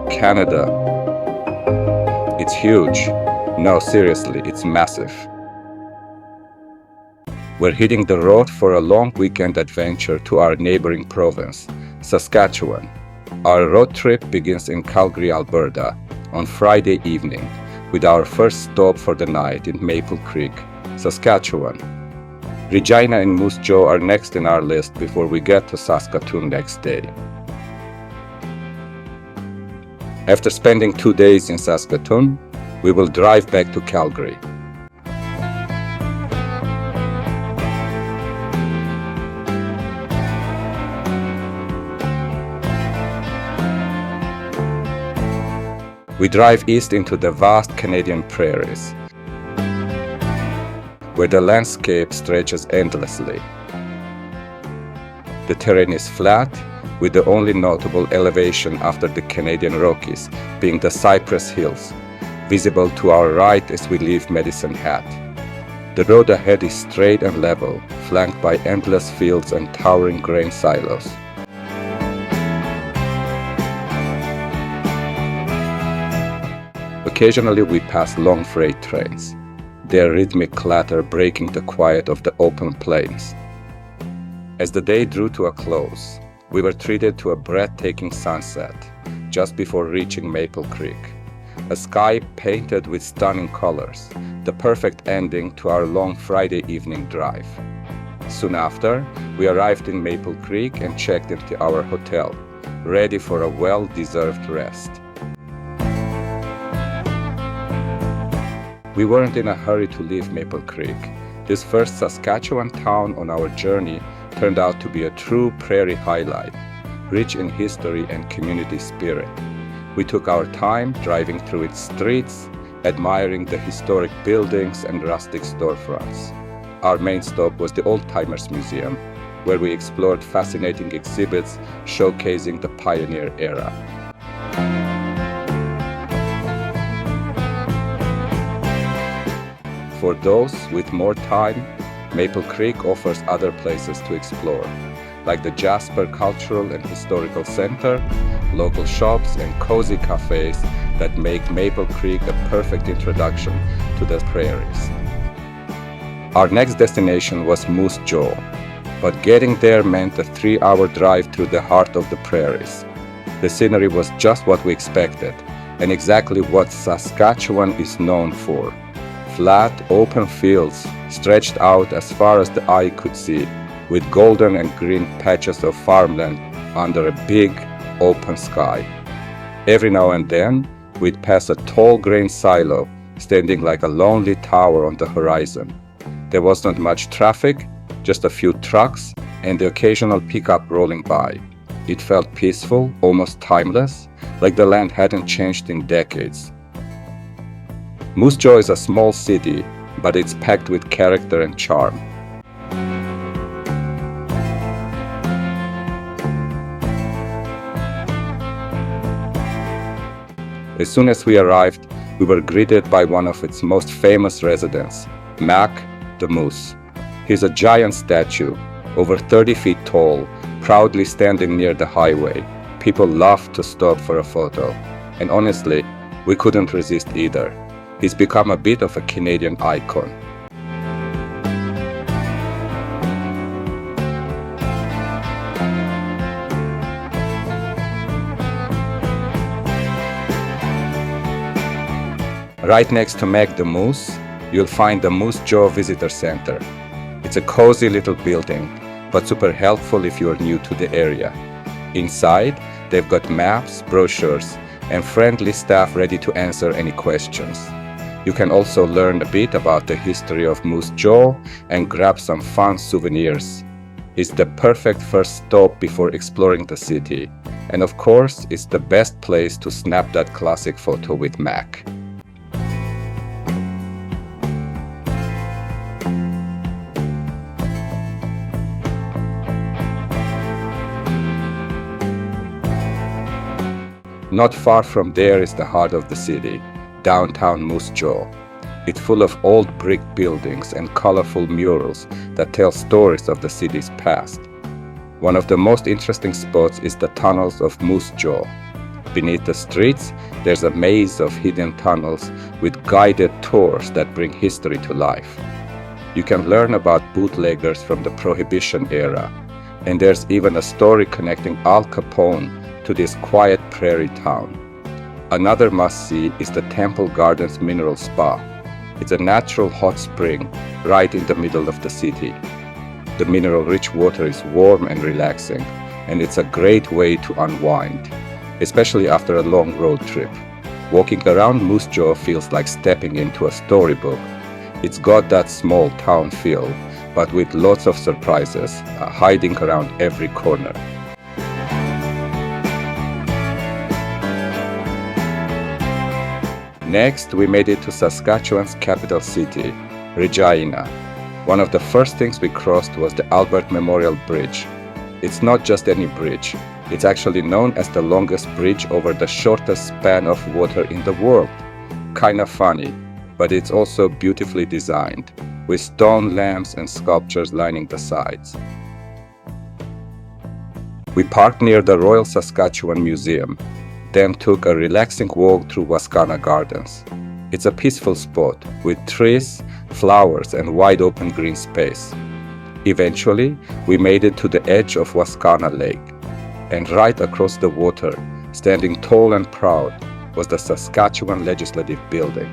Canada. It's huge. No, seriously, it's massive. We're hitting the road for a long weekend adventure to our neighboring province, Saskatchewan. Our road trip begins in Calgary, Alberta, on Friday evening, with our first stop for the night in Maple Creek, Saskatchewan. Regina and Moose Jaw are next in our list before we get to Saskatoon next day. After spending 2 days in Saskatoon, we will drive back to Calgary. We drive east into the vast Canadian prairies, where the landscape stretches endlessly. The terrain is flat, with the only notable elevation after the Canadian Rockies being the Cypress Hills, visible to our right as we leave Medicine Hat. The road ahead is straight and level, flanked by endless fields and towering grain silos. Occasionally we pass long freight trains, their rhythmic clatter breaking the quiet of the open plains. As the day drew to a close, we were treated to a breathtaking sunset just before reaching Maple Creek, a sky painted with stunning colors, the perfect ending to our long Friday evening drive. Soon after, we arrived in Maple Creek and checked into our hotel, ready for a well-deserved rest. We weren't in a hurry to leave Maple Creek. This first Saskatchewan town on our journey turned out to be a true prairie highlight, rich in history and community spirit. We took our time driving through its streets, admiring the historic buildings and rustic storefronts. Our main stop was the Old Timers Museum, where we explored fascinating exhibits showcasing the pioneer era. For those with more time, Maple Creek offers other places to explore, like the Jasper Cultural and Historical Center, local shops, and cozy cafes that make Maple Creek a perfect introduction to the prairies. Our next destination was Moose Jaw, but getting there meant a 3-hour drive through the heart of the prairies. The scenery was just what we expected, and exactly what Saskatchewan is known for. Flat, open fields stretched out as far as the eye could see, with golden and green patches of farmland under a big, open sky. Every now and then, we'd pass a tall grain silo standing like a lonely tower on the horizon. There was not much traffic, just a few trucks and the occasional pickup rolling by. It felt peaceful, almost timeless, like the land hadn't changed in decades. Moose Jaw is a small city, but it's packed with character and charm. As soon as we arrived, we were greeted by one of its most famous residents, Mac the Moose. He's a giant statue, over 30 feet tall, proudly standing near the highway. People love to stop for a photo, and honestly, we couldn't resist either. He's become a bit of a Canadian icon. Right next to Mac the Moose, you'll find the Moose Jaw Visitor Center. It's a cozy little building, but super helpful if you're new to the area. Inside, they've got maps, brochures, and friendly staff ready to answer any questions. You can also learn a bit about the history of Moose Jaw and grab some fun souvenirs. It's the perfect first stop before exploring the city. And of course, it's the best place to snap that classic photo with Mac. Not far from there is the heart of the city, downtown Moose Jaw. It's full of old brick buildings and colorful murals that tell stories of the city's past. One of the most interesting spots is the tunnels of Moose Jaw. Beneath the streets, there's a maze of hidden tunnels with guided tours that bring history to life. You can learn about bootleggers from the Prohibition era, and there's even a story connecting Al Capone to this quiet prairie town. Another must-see is the Temple Gardens Mineral Spa. It's a natural hot spring right in the middle of the city. The mineral-rich water is warm and relaxing, and it's a great way to unwind, especially after a long road trip. Walking around Moose Jaw feels like stepping into a storybook. It's got that small town feel, but with lots of surprises hiding around every corner. Next, we made it to Saskatchewan's capital city, Regina. One of the first things we crossed was the Albert Memorial Bridge. It's not just any bridge. It's actually known as the longest bridge over the shortest span of water in the world. Kinda funny, but it's also beautifully designed, with stone lamps and sculptures lining the sides. We parked near the Royal Saskatchewan Museum, then took a relaxing walk through Wascana Gardens. It's a peaceful spot with trees, flowers, and wide open green space. Eventually, we made it to the edge of Wascana Lake, and right across the water, standing tall and proud, was the Saskatchewan Legislative Building.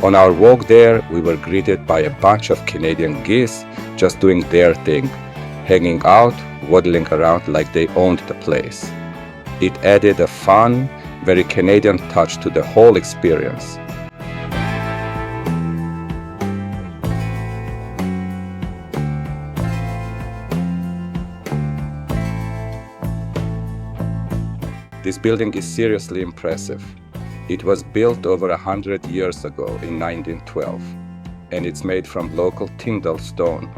On our walk there, we were greeted by a bunch of Canadian geese just doing their thing, hanging out, waddling around like they owned the place. It added a fun, very Canadian touch to the whole experience. This building is seriously impressive. It was built over 100 years ago in 1912, and it's made from local Tyndall stone,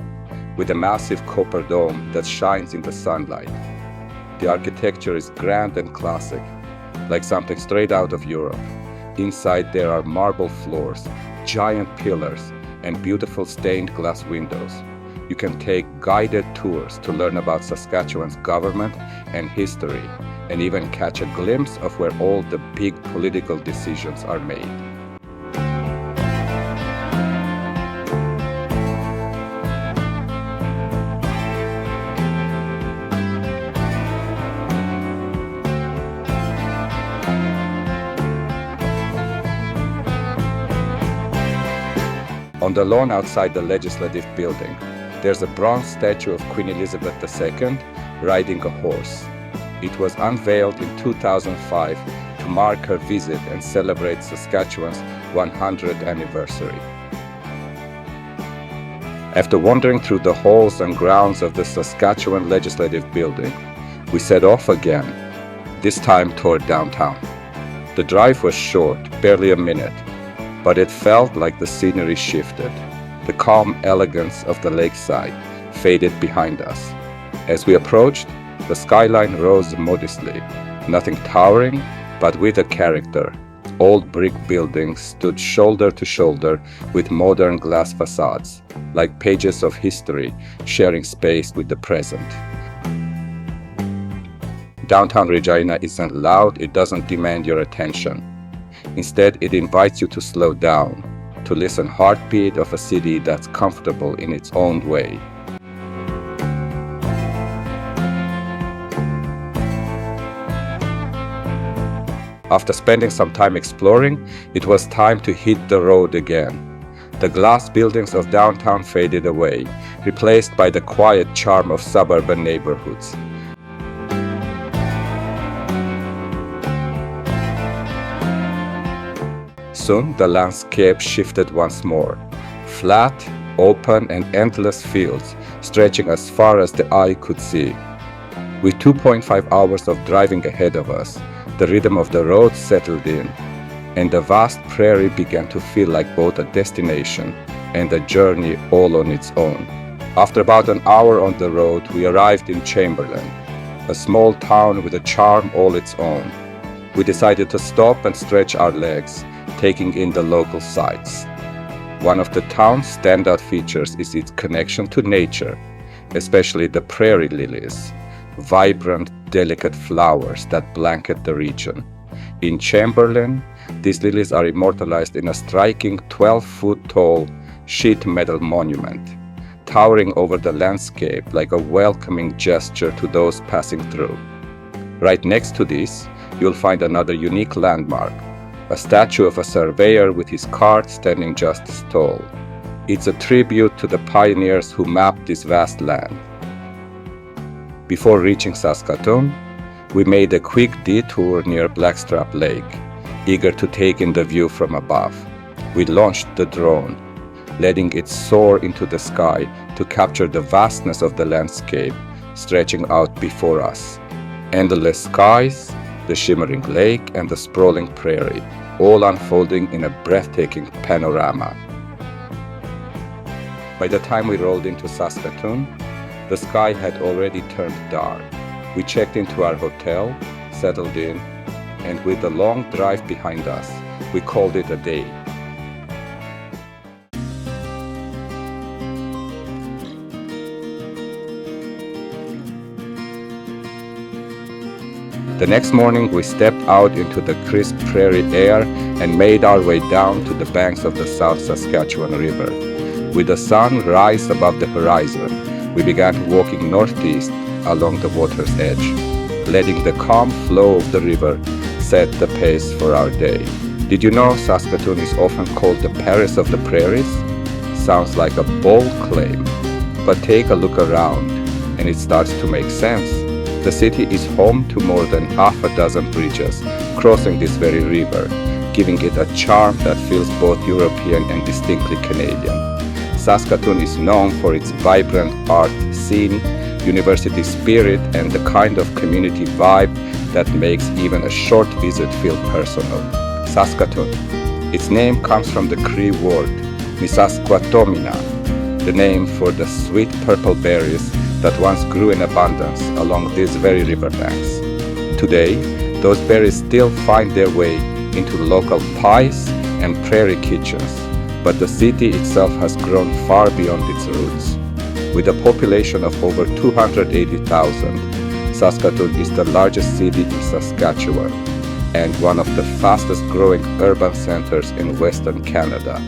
with a massive copper dome that shines in the sunlight. The architecture is grand and classic, like something straight out of Europe. Inside there are marble floors, giant pillars, and beautiful stained glass windows. You can take guided tours to learn about Saskatchewan's government and history, and even catch a glimpse of where all the big political decisions are made. On the lawn outside the Legislative Building, there's a bronze statue of Queen Elizabeth II riding a horse. It was unveiled in 2005 to mark her visit and celebrate Saskatchewan's 100th anniversary. After wandering through the halls and grounds of the Saskatchewan Legislative Building, we set off again, this time toward downtown. The drive was short, barely a minute, but it felt like the scenery shifted. The calm elegance of the lakeside faded behind us. As we approached, the skyline rose modestly, nothing towering, but with a character. Old brick buildings stood shoulder to shoulder with modern glass facades, like pages of history sharing space with the present. Downtown Regina isn't loud, it doesn't demand your attention. Instead, it invites you to slow down, to listen heartbeat of a city that's comfortable in its own way. After spending some time exploring, it was time to hit the road again. The glass buildings of downtown faded away, replaced by the quiet charm of suburban neighborhoods. Soon, the landscape shifted once more. Flat, open, and endless fields stretching as far as the eye could see. With 2.5 hours of driving ahead of us, the rhythm of the road settled in, and the vast prairie began to feel like both a destination and a journey all on its own. After about an hour on the road, we arrived in Chamberlain, a small town with a charm all its own. We decided to stop and stretch our legs, taking in the local sights. One of the town's standout features is its connection to nature, especially the prairie lilies, vibrant, delicate flowers that blanket the region. In Chamberlain, these lilies are immortalized in a striking 12-foot-tall sheet metal monument, towering over the landscape like a welcoming gesture to those passing through. Right next to this, you'll find another unique landmark, a statue of a surveyor with his cart standing just as tall. It's a tribute to the pioneers who mapped this vast land. Before reaching Saskatoon, we made a quick detour near Blackstrap Lake, eager to take in the view from above. We launched the drone, letting it soar into the sky to capture the vastness of the landscape stretching out before us. Endless skies, the shimmering lake, and the sprawling prairie, all unfolding in a breathtaking panorama. By the time we rolled into Saskatoon, the sky had already turned dark. We checked into our hotel, settled in, and with the long drive behind us, we called it a day. The next morning, we stepped out into the crisp prairie air and made our way down to the banks of the South Saskatchewan River. With the sun rise above the horizon, we began walking northeast along the water's edge, letting the calm flow of the river set the pace for our day. Did you know Saskatoon is often called the Paris of the Prairies? Sounds like a bold claim, but take a look around and it starts to make sense. The city is home to more than half a dozen bridges crossing this very river, giving it a charm that feels both European and distinctly Canadian. Saskatoon is known for its vibrant art scene, university spirit, and the kind of community vibe that makes even a short visit feel personal. Saskatoon. Its name comes from the Cree word Misasquatomina, the name for the sweet purple berries that once grew in abundance along these very riverbanks. Today, those berries still find their way into local pies and prairie kitchens, but the city itself has grown far beyond its roots. With a population of over 280,000, Saskatoon is the largest city in Saskatchewan and one of the fastest growing urban centers in Western Canada.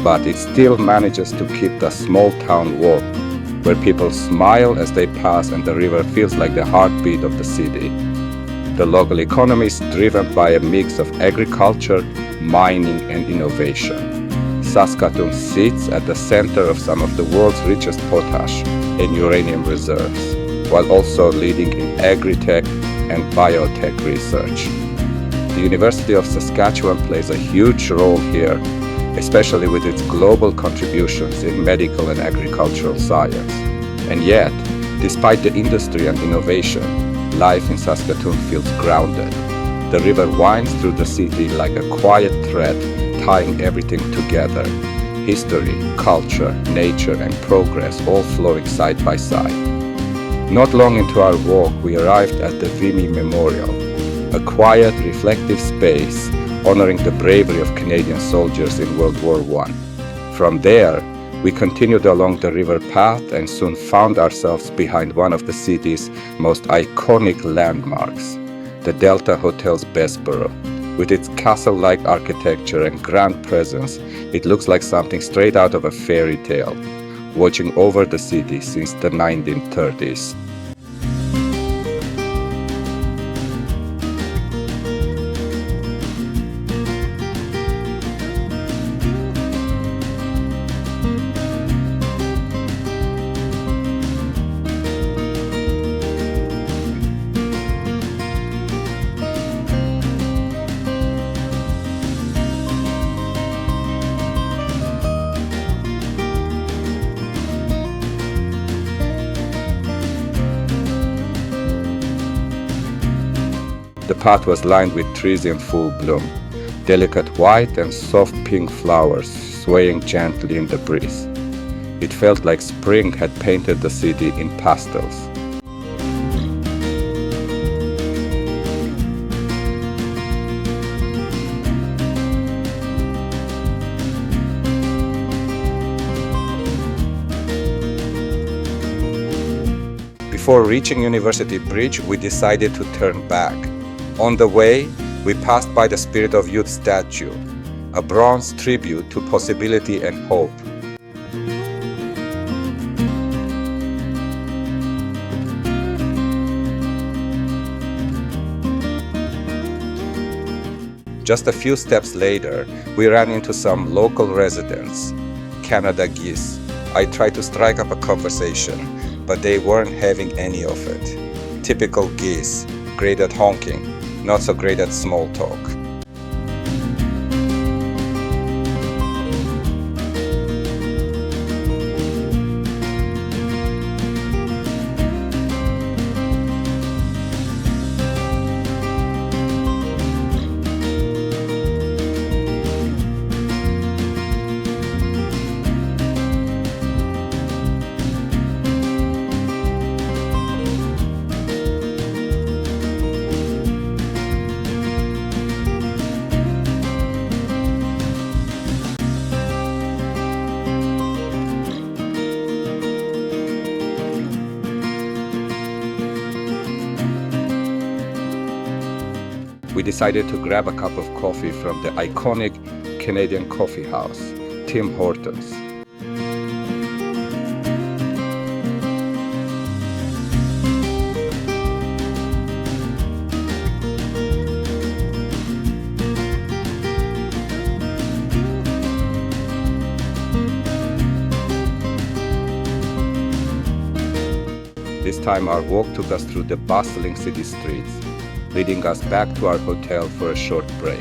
But it still manages to keep the small town warm, where people smile as they pass and the river feels like the heartbeat of the city. The local economy is driven by a mix of agriculture, mining, and innovation. Saskatoon sits at the center of some of the world's richest potash and uranium reserves, while also leading in agri-tech and biotech research. The University of Saskatchewan plays a huge role here, especially with its global contributions in medical and agricultural science. And yet, despite the industry and innovation, life in Saskatoon feels grounded. The river winds through the city like a quiet thread, tying everything together. History, culture, nature, and progress all flowing side by side. Not long into our walk, we arrived at the Vimy Memorial, a quiet, reflective space honoring the bravery of Canadian soldiers in World War I. From there, we continued along the river path and soon found ourselves behind one of the city's most iconic landmarks, the Delta Hotel's Bessborough. With its castle-like architecture and grand presence, it looks like something straight out of a fairy tale, watching over the city since the 1930s. The path was lined with trees in full bloom, delicate white and soft pink flowers swaying gently in the breeze. It felt like spring had painted the city in pastels. Before reaching University Bridge, we decided to turn back. On the way, we passed by the Spirit of Youth statue, a bronze tribute to possibility and hope. Just a few steps later, we ran into some local residents, Canada geese. I tried to strike up a conversation, but they weren't having any of it. Typical geese, great at honking, not so great at small talk. We decided to grab a cup of coffee from the iconic Canadian coffee house, Tim Hortons. This time our walk took us through the bustling city streets, leading us back to our hotel for a short break.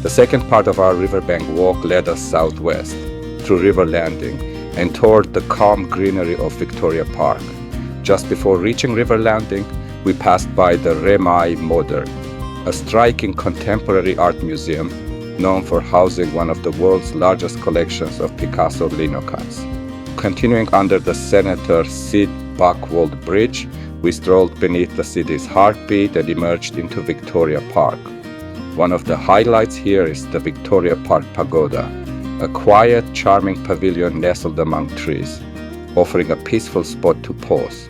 The second part of our riverbank walk led us southwest, through River Landing, and toward the calm greenery of Victoria Park. Just before reaching River Landing, we passed by the Remai Modern, a striking contemporary art museum known for housing one of the world's largest collections of Picasso linocuts. Continuing under the Senator Sid Buckwald Bridge, we strolled beneath the city's heartbeat and emerged into Victoria Park. One of the highlights here is the Victoria Park Pagoda, a quiet, charming pavilion nestled among trees, offering a peaceful spot to pause.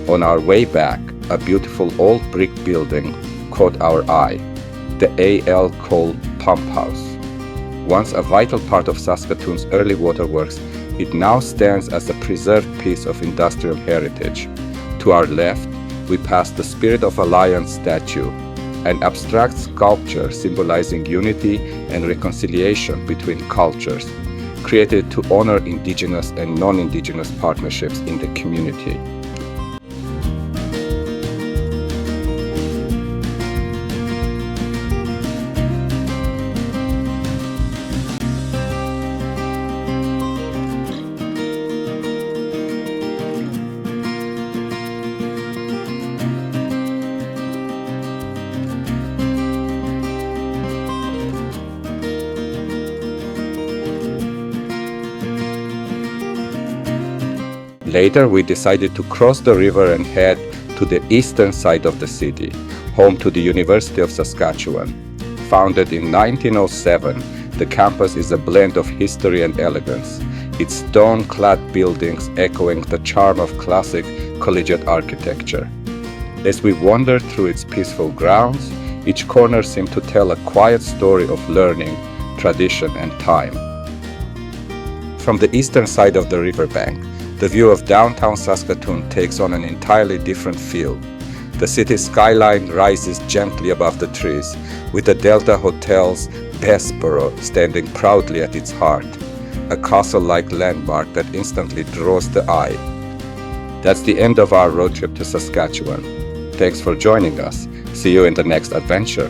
On our way back, a beautiful old brick building caught our eye, the A.L. Cole Pump House. Once a vital part of Saskatoon's early waterworks, it now stands as a preserved piece of industrial heritage. To our left, we pass the Spirit of Alliance statue, an abstract sculpture symbolizing unity and reconciliation between cultures, created to honor Indigenous and non-Indigenous partnerships in the community. Later, we decided to cross the river and head to the eastern side of the city, home to the University of Saskatchewan. Founded in 1907, the campus is a blend of history and elegance, its stone-clad buildings echoing the charm of classic collegiate architecture. As we wandered through its peaceful grounds, each corner seemed to tell a quiet story of learning, tradition, and time. From the eastern side of the riverbank, the view of downtown Saskatoon takes on an entirely different feel. The city's skyline rises gently above the trees, with the Delta Hotel's Bessborough standing proudly at its heart, a castle-like landmark that instantly draws the eye. That's the end of our road trip to Saskatchewan. Thanks for joining us. See you in the next adventure.